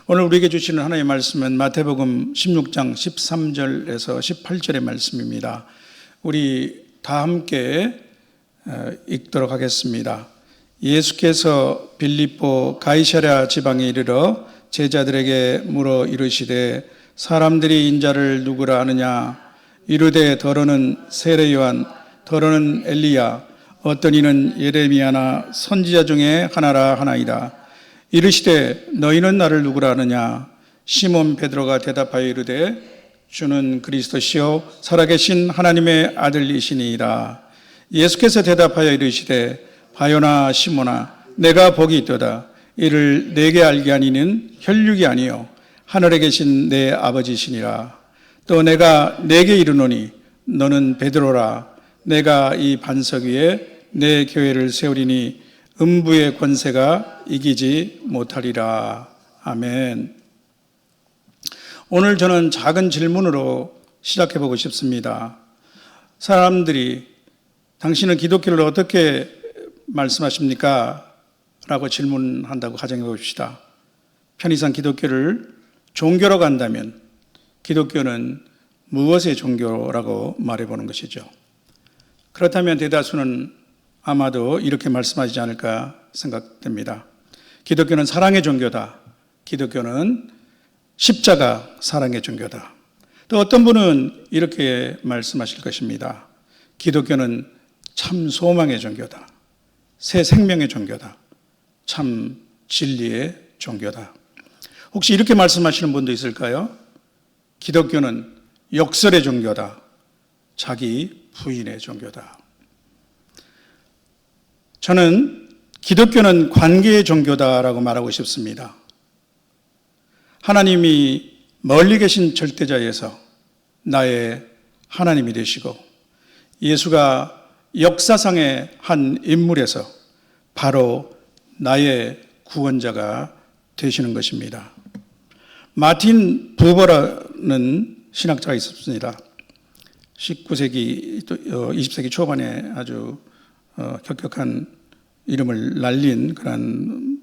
오늘 우리에게 주시는 하나님의 말씀은 마태복음 16장 13절에서 18절의 말씀입니다. 우리 다 함께 읽도록 하겠습니다. 예수께서 빌립보 가이사랴 지방에 이르러 제자들에게 물어 이르시되 사람들이 인자를 누구라 하느냐? 이르되 더러는 세례 요한, 더러는 엘리야, 어떤 이는 예레미야나 선지자 중에 하나라 하나이다. 이르시되 너희는 나를 누구라 하느냐? 시몬 베드로가 대답하여 이르되 주는 그리스도시요 살아계신 하나님의 아들이시니이다. 예수께서 대답하여 이르시되 바요나 시몬아, 내가 복이 있도다. 이를 내게 알게 하니는 혈육이 아니요 하늘에 계신 내 아버지시니라. 또 내가 내게 이르노니 너는 베드로라. 내가 이 반석 위에 내 교회를 세우리니 음부의 권세가 이기지 못하리라. 아멘. 오늘 저는 작은 질문으로 시작해 보고 싶습니다. 사람들이 당신은 기독교를 어떻게 말씀하십니까? 라고 질문한다고 가정해 봅시다. 편의상 기독교를 종교로 간다면 기독교는 무엇의 종교라고 말해 보는 것이죠. 그렇다면 대다수는 아마도 이렇게 말씀하지 않을까 생각됩니다. 기독교는 사랑의 종교다. 기독교는 십자가 사랑의 종교다. 또 어떤 분은 이렇게 말씀하실 것입니다. 기독교는 참 소망의 종교다. 새 생명의 종교다. 참 진리의 종교다. 혹시 이렇게 말씀하시는 분도 있을까요? 기독교는 역설의 종교다. 자기 부인의 종교다. 저는 기독교는 관계의 종교다라고 말하고 싶습니다. 하나님이 멀리 계신 절대자에서 나의 하나님이 되시고 예수가 역사상의 한 인물에서 바로 나의 구원자가 되시는 것입니다. 마틴 부버라는 신학자가 있었습니다. 19세기, 20세기 초반에 아주 격격한 이름을 날린 그런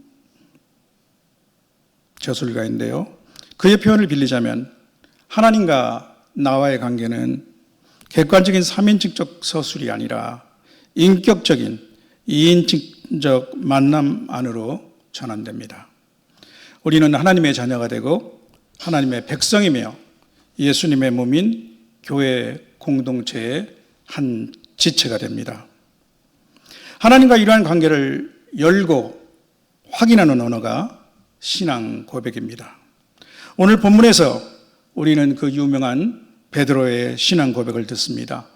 저술가인데요. 그의 표현을 빌리자면 하나님과 나와의 관계는 객관적인 삼인칭적 서술이 아니라 인격적인 이인칭적 만남 안으로 전환됩니다. 우리는 하나님의 자녀가 되고 하나님의 백성이며 예수님의 몸인 교회 공동체의 한 지체가 됩니다. 하나님과 이러한 관계를 열고 확인하는 언어가 신앙 고백입니다. 오늘 본문에서 우리는 그 유명한 베드로의 신앙 고백을 듣습니다.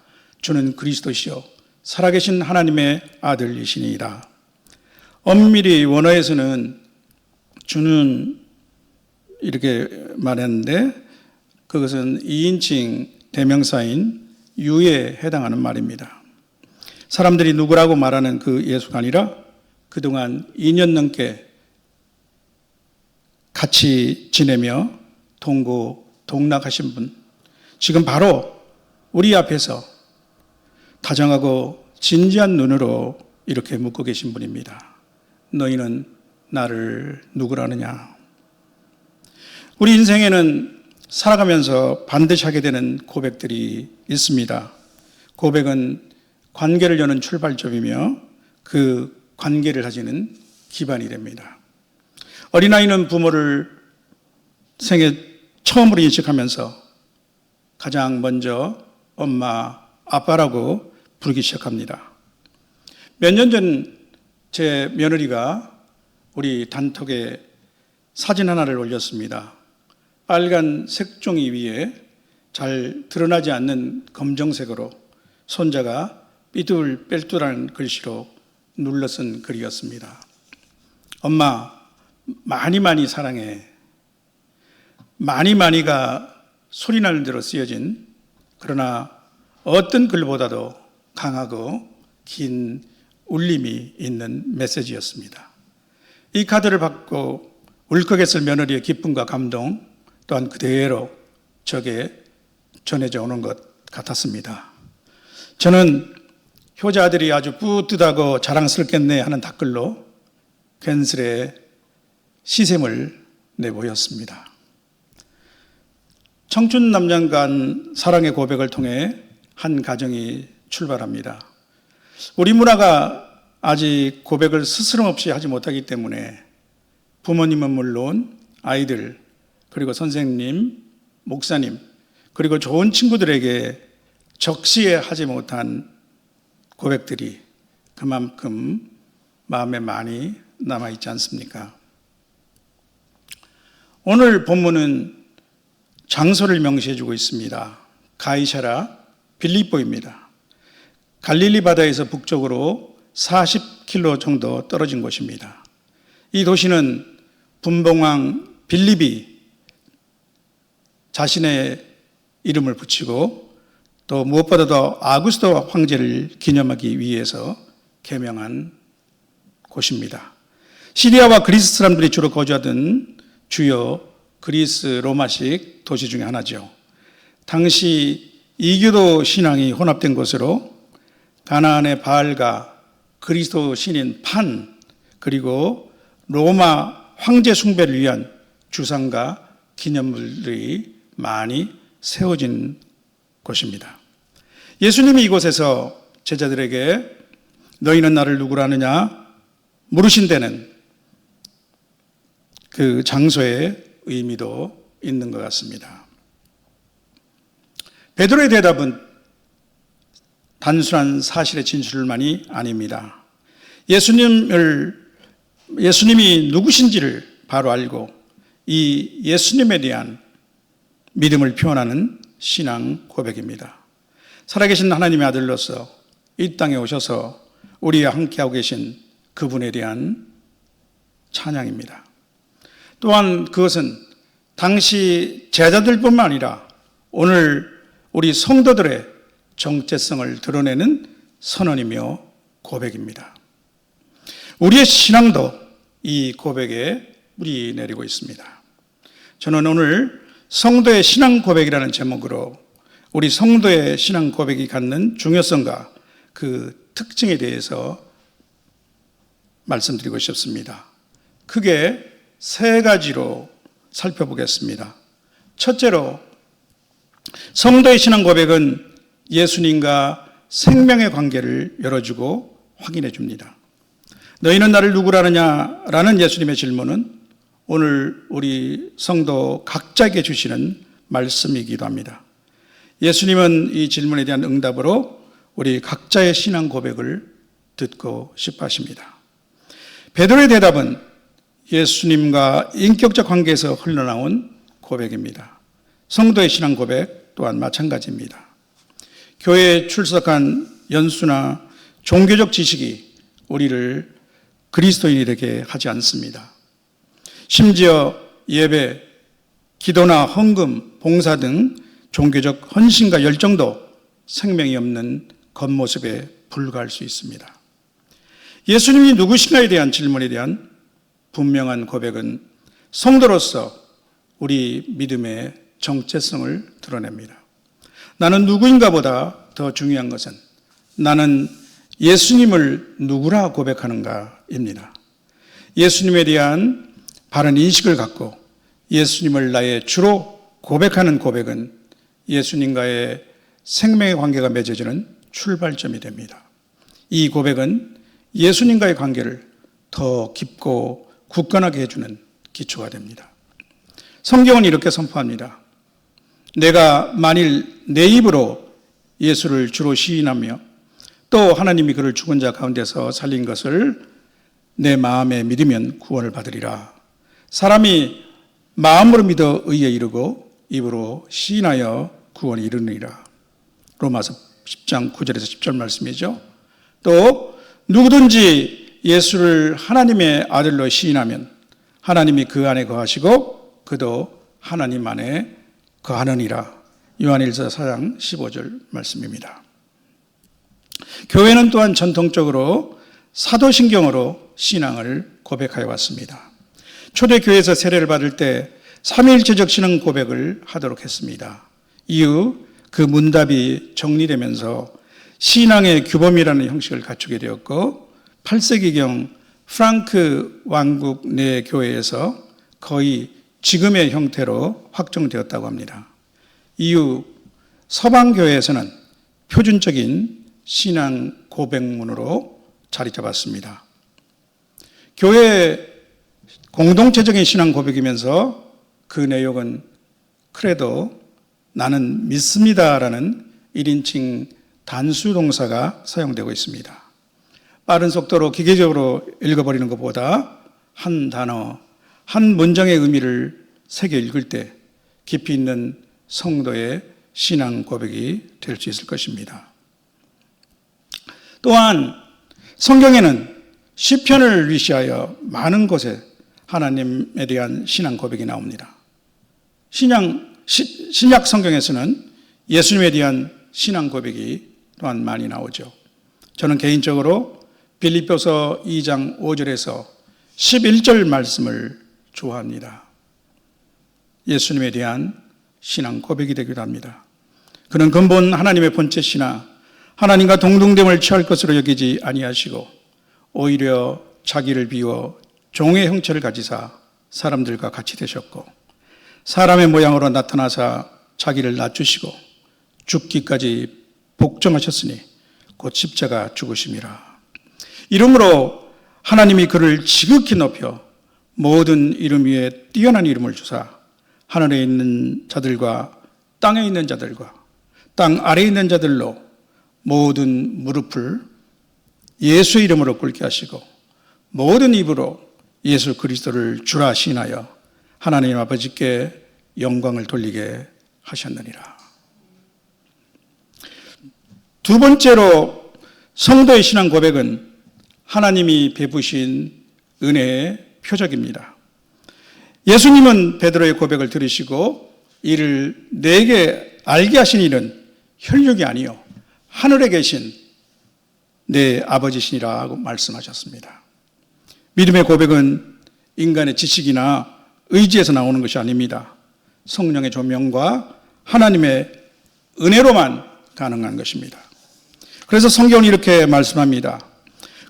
주는 그리스도시요 살아계신 하나님의 아들이시니이다. 엄밀히 원어에서는 주는 이렇게 말했는데 그것은 2인칭 대명사인 유에 해당하는 말입니다. 사람들이 누구라고 말하는 그 예수가 아니라 그동안 2년 넘게 같이 지내며 동고동락하신 분, 지금 바로 우리 앞에서 다정하고 진지한 눈으로 이렇게 묻고 계신 분입니다. 너희는 나를 누구라느냐? 우리 인생에는 살아가면서 반드시 하게 되는 고백들이 있습니다. 고백은 관계를 여는 출발점이며 그 관계를 가지는 기반이 됩니다. 어린아이는 부모를 생애 처음으로 인식하면서 가장 먼저 엄마, 아빠라고 부르기 시작합니다. 몇 년 전 제 며느리가 우리 단톡에 사진 하나를 올렸습니다. 빨간 색종이 위에 잘 드러나지 않는 검정색으로 손자가 삐뚤빼뚤한 글씨로 눌러쓴 글이었습니다. 엄마, 많이 사랑해. 많이가 소리나는 대로 쓰여진 그러나 어떤 글보다도 강하고 긴 울림이 있는 메시지였습니다. 이 카드를 받고 울컥했을 며느리의 기쁨과 감동 또한 그대로 저게 전해져 오는 것 같았습니다. 저는 효자 아들이 아주 뿌듯하고 자랑스럽겠네 하는 댓글로 괜스레 시샘을 내보였습니다. 청춘 남녀 간 사랑의 고백을 통해 한 가정이 출발합니다. 우리 문화가 아직 고백을 스스럼없이 하지 못하기 때문에 부모님은 물론 아이들, 그리고 선생님, 목사님, 그리고 좋은 친구들에게 적시에 하지 못한 고백들이 그만큼 마음에 많이 남아있지 않습니까? 오늘 본문은 장소를 명시해주고 있습니다. 가이사라 빌립보입니다. 갈릴리 바다에서 북쪽으로 40km 정도 떨어진 곳입니다. 이 도시는 분봉왕 빌립이 자신의 이름을 붙이고 또 무엇보다도 아구스도 황제를 기념하기 위해서 개명한 곳입니다. 시리아와 그리스 사람들이 주로 거주하던 주요 그리스 로마식 도시 중에 하나죠. 당시 이교도 신앙이 혼합된 곳으로 가나안의 바알과 그리스도 신인 판, 그리고 로마 황제 숭배를 위한 주상과 기념물들이 많이 세워진 곳입니다. 예수님이 이곳에서 제자들에게 너희는 나를 누구라 하느냐 물으신 데는 그 장소의 의미도 있는 것 같습니다. 베드로의 대답은 단순한 사실의 진술만이 아닙니다. 예수님이 누구신지를 바로 알고 이 예수님에 대한 믿음을 표현하는 신앙 고백입니다. 살아계신 하나님의 아들로서 이 땅에 오셔서 우리와 함께하고 계신 그분에 대한 찬양입니다. 또한 그것은 당시 제자들뿐만 아니라 오늘 우리 성도들의 정체성을 드러내는 선언이며 고백입니다. 우리의 신앙도 이 고백에 뿌리 내리고 있습니다. 저는 오늘 성도의 신앙 고백이라는 제목으로 우리 성도의 신앙 고백이 갖는 중요성과 그 특징에 대해서 말씀드리고 싶습니다. 크게 세 가지로 살펴보겠습니다. 첫째로, 성도의 신앙 고백은 예수님과 생명의 관계를 열어주고 확인해 줍니다. 너희는 나를 누구라 하느냐 라는 예수님의 질문은 오늘 우리 성도 각자에게 주시는 말씀이기도 합니다. 예수님은 이 질문에 대한 응답으로 우리 각자의 신앙 고백을 듣고 싶어 하십니다. 베드로의 대답은 예수님과 인격적 관계에서 흘러나온 고백입니다. 성도의 신앙 고백 또한 마찬가지입니다. 교회에 출석한 연수나 종교적 지식이 우리를 그리스도인이 되게 하지 않습니다. 심지어 예배, 기도나 헌금, 봉사 등 종교적 헌신과 열정도 생명이 없는 겉모습에 불과할 수 있습니다. 예수님이 누구신가에 대한 질문에 대한 분명한 고백은 성도로서 우리 믿음의 정체성을 드러냅니다. 나는 누구인가 보다 더 중요한 것은 나는 예수님을 누구라 고백하는가입니다. 예수님에 대한 바른 인식을 갖고 예수님을 나의 주로 고백하는 고백은 예수님과의 생명의 관계가 맺어지는 출발점이 됩니다. 이 고백은 예수님과의 관계를 더 깊고 굳건하게 해주는 기초가 됩니다. 성경은 이렇게 선포합니다. 내가 만일 내 입으로 예수를 주로 시인하며 또 하나님이 그를 죽은 자 가운데서 살린 것을 내 마음에 믿으면 구원을 받으리라. 사람이 마음으로 믿어 의에 이르고 입으로 시인하여 구원에 이르느니라. 로마서 10장 9절에서 10절 말씀이죠. 또 누구든지 예수를 하나님의 아들로 시인하면 하나님이 그 안에 거하시고 그도 하나님 안에 거하느니라. 요한일서 4장 15절 말씀입니다. 교회는 또한 전통적으로 사도신경으로 신앙을 고백하여 왔습니다. 초대교회에서 세례를 받을 때 삼위일체적 신앙 고백을 하도록 했습니다. 이후 그 문답이 정리되면서 신앙의 규범이라는 형식을 갖추게 되었고 8세기경 프랑크 왕국 내 교회에서 거의 지금의 형태로 확정되었다고 합니다. 이후 서방교회에서는 표준적인 신앙 고백문으로 자리 잡았습니다. 교회의 공동체적인 신앙 고백이면서 그 내용은 크레도 나는 믿습니다라는 1인칭 단수 동사가 사용되고 있습니다. 빠른 속도로 기계적으로 읽어버리는 것보다 한 단어, 한 문장의 의미를 새겨 읽을 때 깊이 있는 성도의 신앙 고백이 될 수 있을 것입니다. 또한 성경에는 시편을 위시하여 많은 곳에 하나님에 대한 신앙 고백이 나옵니다. 신약 성경에서는 예수님에 대한 신앙 고백이 또한 많이 나오죠. 저는 개인적으로 빌립보서 2장 5절에서 11절 말씀을 좋아합니다. 예수님에 대한 신앙 고백이 되기도 합니다. 그는 근본 하나님의 본체시나 하나님과 동등됨을 취할 것으로 여기지 아니하시고 오히려 자기를 비워 종의 형체를 가지사 사람들과 같이 되셨고 사람의 모양으로 나타나사 자기를 낮추시고 죽기까지 복종하셨으니 곧 십자가 죽으심이라. 이름으로 하나님이 그를 지극히 높여 모든 이름 위에 뛰어난 이름을 주사 하늘에 있는 자들과 땅에 있는 자들과 땅 아래에 있는 자들로 모든 무릎을 예수의 이름으로 꿇게 하시고 모든 입으로 예수 그리스도를 주라 시인하여 하나님 아버지께 영광을 돌리게 하셨느니라. 두 번째로 성도의 신앙 고백은 하나님이 베푸신 은혜의 표적입니다. 예수님은 베드로의 고백을 들으시고 이를 내게 알게 하신 이는 혈육이 아니요 하늘에 계신 내 아버지시니라고 말씀하셨습니다. 믿음의 고백은 인간의 지식이나 의지에서 나오는 것이 아닙니다. 성령의 조명과 하나님의 은혜로만 가능한 것입니다. 그래서 성경은 이렇게 말씀합니다.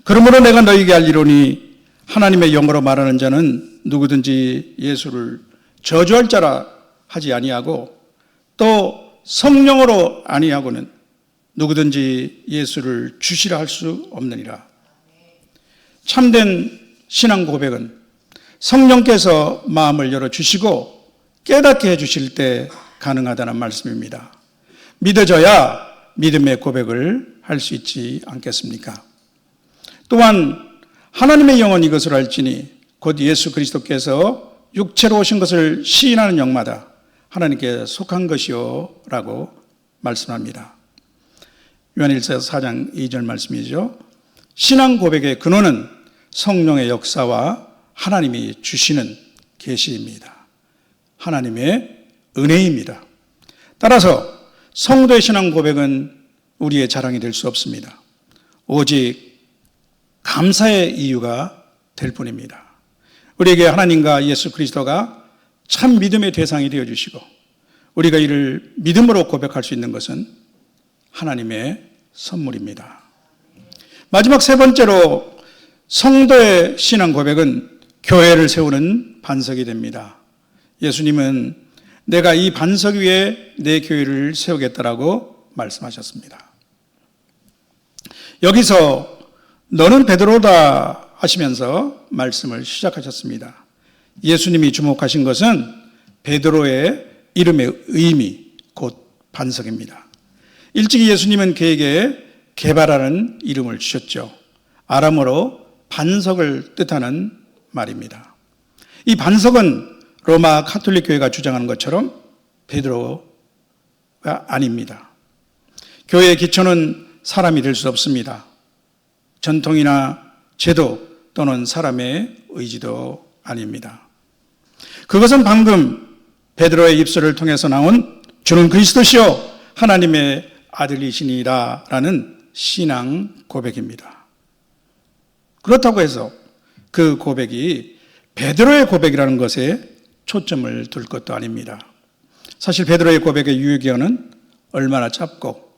그러므로 내가 너희에게 알리노니 하나님의 영어로 말하는 자는 누구든지 예수를 저주할 자라 하지 아니하고 또 성령으로 아니하고는 누구든지 예수를 주시라 할 수 없느니라. 참된 신앙 고백은 성령께서 마음을 열어주시고 깨닫게 해주실 때 가능하다는 말씀입니다. 믿어져야 믿음의 고백을 할 수 있지 않겠습니까? 또한 하나님의 영은 이것을 알지니 곧 예수 그리스도께서 육체로 오신 것을 시인하는 영마다 하나님께 속한 것이요 라고 말씀합니다. 요한일서 4장 2절 말씀이죠. 신앙 고백의 근원은 성령의 역사와 하나님이 주시는 계시입니다. 하나님의 은혜입니다. 따라서 성도의 신앙 고백은 우리의 자랑이 될 수 없습니다. 오직 감사의 이유가 될 뿐입니다. 우리에게 하나님과 예수 그리스도가 참 믿음의 대상이 되어주시고 우리가 이를 믿음으로 고백할 수 있는 것은 하나님의 선물입니다. 마지막 세 번째로 성도의 신앙 고백은 교회를 세우는 반석이 됩니다. 예수님은 내가 이 반석 위에 내 교회를 세우겠다라고 말씀하셨습니다. 여기서 너는 베드로다 하시면서 말씀을 시작하셨습니다. 예수님이 주목하신 것은 베드로의 이름의 의미, 곧 반석입니다. 일찍이 예수님은 그에게 개발하는 이름을 주셨죠. 아람어로 반석을 뜻하는 말입니다. 이 반석은 로마 카톨릭 교회가 주장하는 것처럼 베드로가 아닙니다. 교회의 기초는 사람이 될 수 없습니다. 전통이나 제도 또는 사람의 의지도 아닙니다. 그것은 방금 베드로의 입술을 통해서 나온 주는 그리스도시요 하나님의 아들이시니라 라는 신앙 고백입니다. 그렇다고 해서 그 고백이 베드로의 고백이라는 것에 초점을 둘 것도 아닙니다. 사실 베드로의 고백의 유효기간은 얼마나 짧고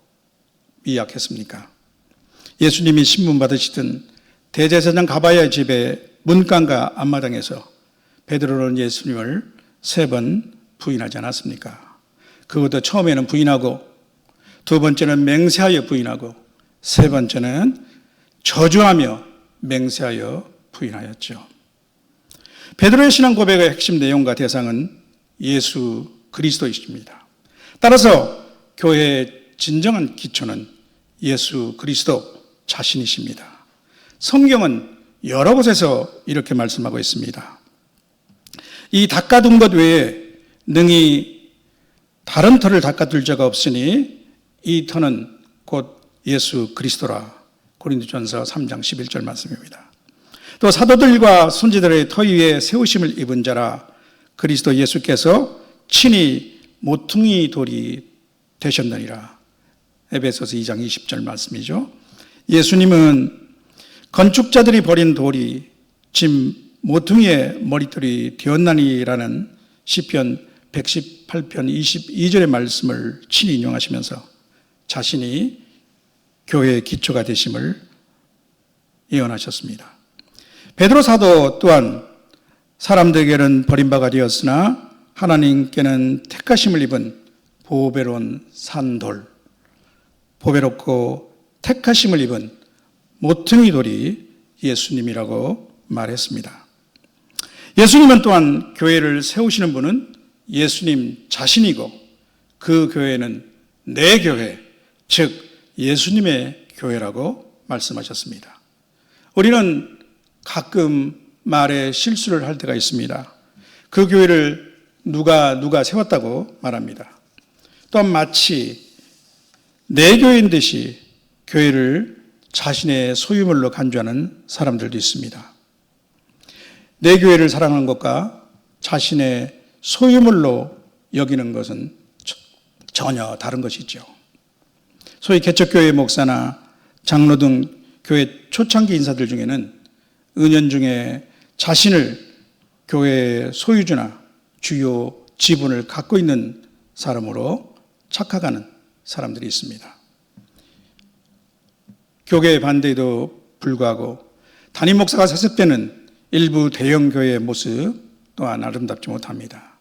미약했습니까? 예수님이 신문 받으시던 대제사장 가바야의 집의 문간과 앞마당에서 베드로는 예수님을 3번 부인하지 않았습니까? 그것도 처음에는 부인하고, 두 번째는 맹세하여 부인하고, 세 번째는 저주하며 맹세하여 부인하였죠. 베드로의 신앙 고백의 핵심 내용과 대상은 예수 그리스도이십니다. 따라서 교회의 진정한 기초는 예수 그리스도 자신이십니다. 성경은 여러 곳에서 이렇게 말씀하고 있습니다. 이 닦아둔 것 외에 능히 다른 터를 닦아둘 자가 없으니 이 터는 곧 예수 그리스도라. 고린도전서 3장 11절 말씀입니다. 또 사도들과 선지자들의 터 위에 세우심을 입은 자라 그리스도 예수께서 친히 모퉁이 돌이 되셨느니라. 에베소서 2장 20절 말씀이죠. 예수님은 건축자들이 버린 돌이 짐 모퉁이의 머릿돌이 되었나니라는 시편 118편 22절의 말씀을 친히 인용하시면서 자신이 교회의 기초가 되심을 예언하셨습니다. 베드로 사도 또한 사람들에게는 버림받아 되었으나 하나님께는 택하심을 입은 보배로운 산돌, 보배롭고 택하심을 입은 모퉁이 돌이 예수님이라고 말했습니다. 예수님은 또한 교회를 세우시는 분은 예수님 자신이고 그 교회는 내 교회, 즉 예수님의 교회라고 말씀하셨습니다. 우리는 가끔 말에 실수를 할 때가 있습니다. 그 교회를 누가 세웠다고 말합니다. 또한 마치 내 교회인 듯이 교회를 자신의 소유물로 간주하는 사람들도 있습니다. 내 교회를 사랑하는 것과 자신의 소유물로 여기는 것은 전혀 다른 것이죠. 소위 개척교회 목사나 장로 등 교회 초창기 인사들 중에는 은연중에 자신을 교회의 소유주나 주요 지분을 갖고 있는 사람으로 착각하는 사람들이 있습니다. 교계 반대에도 불구하고 담임 목사가 세습되는 일부 대형 교회의 모습 또한 아름답지 못합니다.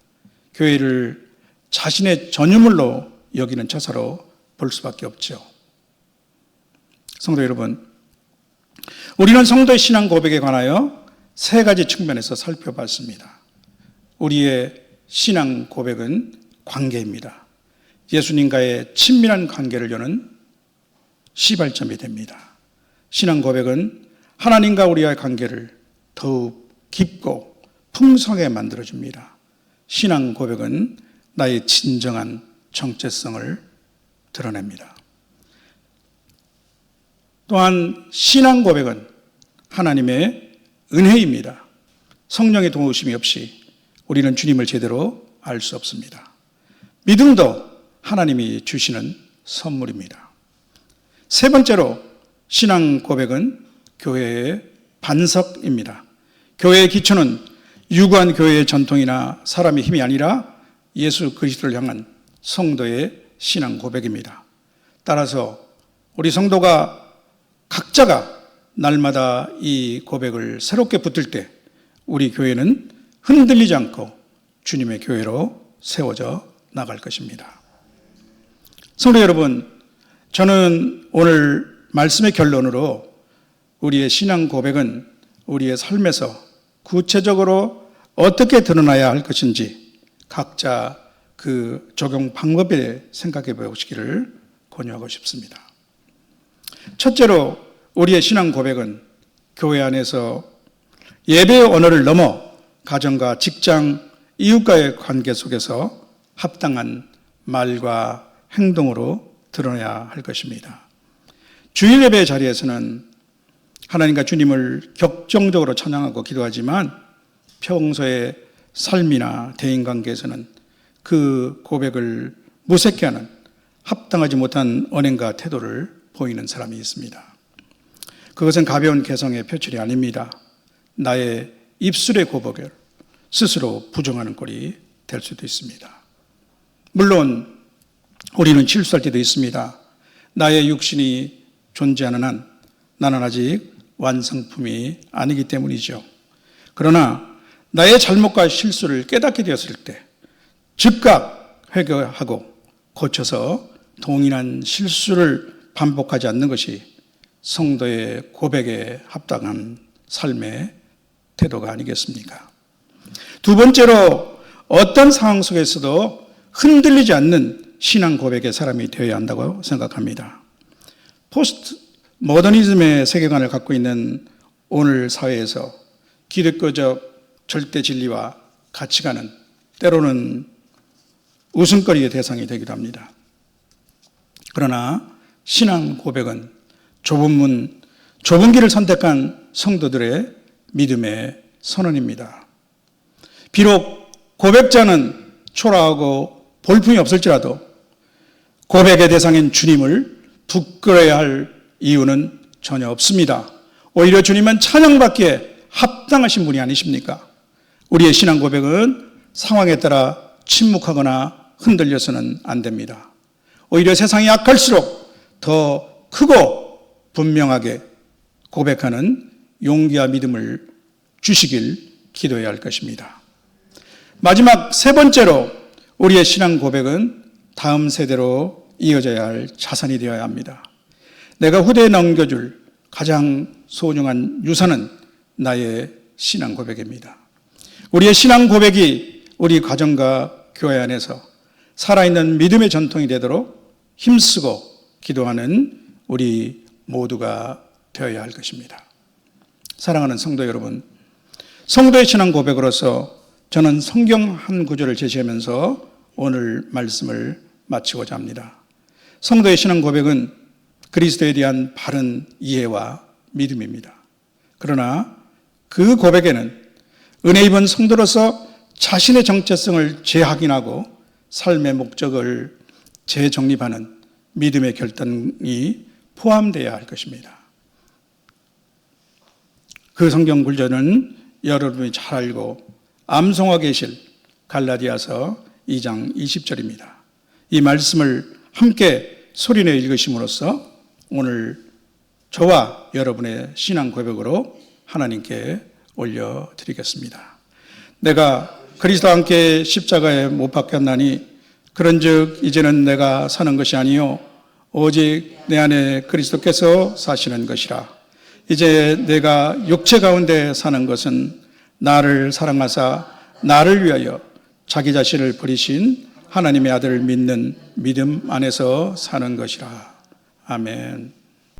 교회를 자신의 전유물로 여기는 처사로 볼 수밖에 없죠. 성도 여러분, 우리는 성도의 신앙 고백에 관하여 3가지 측면에서 살펴봤습니다. 우리의 신앙 고백은 관계입니다. 예수님과의 친밀한 관계를 여는 시발점이 됩니다. 신앙 고백은 하나님과 우리와의 관계를 더욱 깊고 풍성하게 만들어줍니다. 신앙 고백은 나의 진정한 정체성을 드러냅니다. 또한 신앙 고백은 하나님의 은혜입니다. 성령의 도우심이 없이 우리는 주님을 제대로 알 수 없습니다. 믿음도 하나님이 주시는 선물입니다. 세 번째로 신앙 고백은 교회의 반석입니다. 교회의 기초는 유구한 교회의 전통이나 사람의 힘이 아니라 예수 그리스도를 향한 성도의 신앙 고백입니다. 따라서 우리 성도가 각자가 날마다 이 고백을 새롭게 붙들 때 우리 교회는 흔들리지 않고 주님의 교회로 세워져 나갈 것입니다. 성도 여러분, 저는 오늘 말씀의 결론으로 우리의 신앙 고백은 우리의 삶에서 구체적으로 어떻게 드러나야 할 것인지 각자 그 적용 방법에 생각해 보시기를 권유하고 싶습니다. 첫째로 우리의 신앙 고백은 교회 안에서 예배의 언어를 넘어 가정과 직장, 이웃과의 관계 속에서 합당한 말과 행동으로 드러나야 할 것입니다. 주일 예배 자리에서는 하나님과 주님을 격정적으로 찬양하고 기도하지만 평소의 삶이나 대인관계에서는 그 고백을 무색해 하는 합당하지 못한 언행과 태도를 보이는 사람이 있습니다. 그것은 가벼운 개성의 표출이 아닙니다. 나의 입술의 고백을 스스로 부정하는 꼴이 될 수도 있습니다. 물론 우리는 실수할 때도 있습니다. 나의 육신이 존재하는 한 나는 아직 완성품이 아니기 때문이죠. 그러나 나의 잘못과 실수를 깨닫게 되었을 때 즉각 회개하고 고쳐서 동일한 실수를 반복하지 않는 것이 성도의 고백에 합당한 삶의 태도가 아니겠습니까? 두 번째로 어떤 상황 속에서도 흔들리지 않는 신앙 고백의 사람이 되어야 한다고 생각합니다. 포스트 모더니즘의 세계관을 갖고 있는 오늘 사회에서 기독교적 절대 진리와 가치관은 때로는 웃음거리의 대상이 되기도 합니다. 그러나 신앙 고백은 좁은 문, 좁은 길을 선택한 성도들의 믿음의 선언입니다. 비록 고백자는 초라하고 볼품이 없을지라도 고백의 대상인 주님을 부끄러워야 할 이유는 전혀 없습니다. 오히려 주님은 찬양받기에 합당하신 분이 아니십니까? 우리의 신앙 고백은 상황에 따라 침묵하거나 흔들려서는 안 됩니다. 오히려 세상이 약할수록 더 크고 분명하게 고백하는 용기와 믿음을 주시길 기도해야 할 것입니다. 마지막 세 번째로 우리의 신앙 고백은 다음 세대로 이어져야 할 자산이 되어야 합니다. 내가 후대에 넘겨줄 가장 소중한 유산은 나의 신앙 고백입니다. 우리의 신앙 고백이 우리 가정과 교회 안에서 살아있는 믿음의 전통이 되도록 힘쓰고 기도하는 우리 모두가 되어야 할 것입니다. 사랑하는 성도 여러분, 성도의 신앙 고백으로서 저는 성경 한 구절을 제시하면서 오늘 말씀을 마치고자 합니다. 성도의 신앙 고백은 그리스도에 대한 바른 이해와 믿음입니다. 그러나 그 고백에는 은혜 입은 성도로서 자신의 정체성을 재확인하고 삶의 목적을 재정립하는 믿음의 결단이 포함되어야 할 것입니다. 그 성경 구절은 여러분이 잘 알고 암송하고 계실 갈라디아서 2장 20절입니다. 이 말씀을 함께 소리내어 읽으심으로써 오늘 저와 여러분의 신앙 고백으로 하나님께 올려드리겠습니다. 내가 그리스도와 함께 십자가에 못 박혔나니 그런즉 이제는 내가 사는 것이 아니요 오직 내 안에 그리스도께서 사시는 것이라. 이제 내가 육체 가운데 사는 것은 나를 사랑하사 나를 위하여 자기 자신을 버리신 하나님의 아들을 믿는 믿음 안에서 사는 것이라. 아멘.